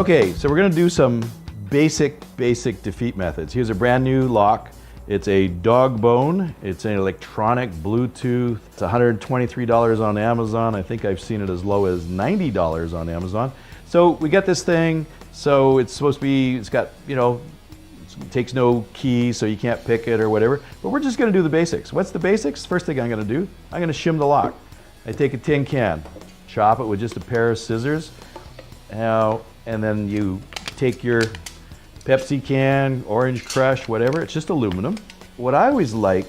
Okay, so we're going to do some basic defeat methods. Here's a brand new lock. It's a dog bone. It's an electronic Bluetooth. It's $123 on Amazon. I think I've seen it as low as $90 on Amazon. So we got this thing. So it's supposed to be, it's got, you know, it takes no key, so you can't pick it or whatever. But we're just going to do the basics. What's the basics? First thing I'm going to do, I'm going to shim the lock. I take a tin can, chop it with just a pair of scissors. Now, and then you take your Pepsi can, Orange Crush, whatever. It's just aluminum. What I always like,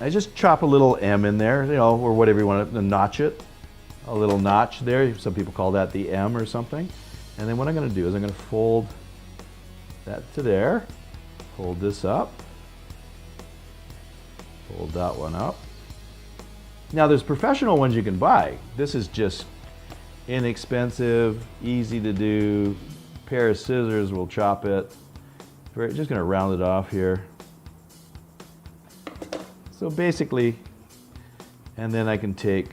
I just chop a little M in there, you know, or whatever you want to notch it. A little notch there. Some people call that the M or something. And then what I'm going to do is I'm going to fold that to there. Fold this up. Fold that one up. Now there's professional ones you can buy. This is just inexpensive, easy to do. Pair of scissors will chop it. We're just going to round it off here. So basically, and then I can take,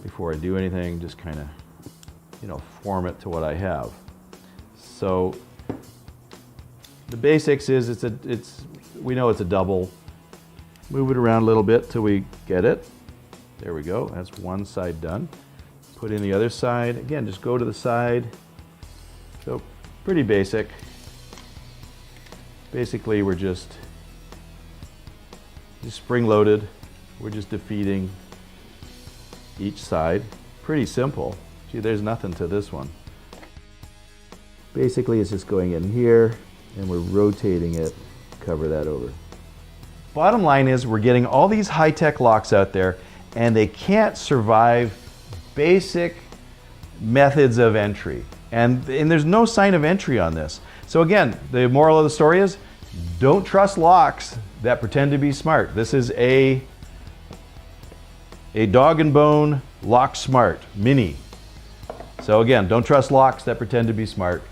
before I do anything, just kind of, you know, form it to what I have. So the basics is we know it's a double. Move it around a little bit till we get it. There we go. That's one side done. Put in the other side. Again, just go to the side. So pretty basic. Basically, we're just spring-loaded. We're just defeating each side. Pretty simple. Gee, there's nothing to this one. Basically, it's just going in here, and we're rotating it, cover that over. Bottom line is, we're getting all these high-tech locks out there, and they can't survive basic methods of entry. And there's no sign of entry on this. So again, the moral of the story is, don't trust locks that pretend to be smart. This is a dog and bone Locksmart Mini. So again, don't trust locks that pretend to be smart.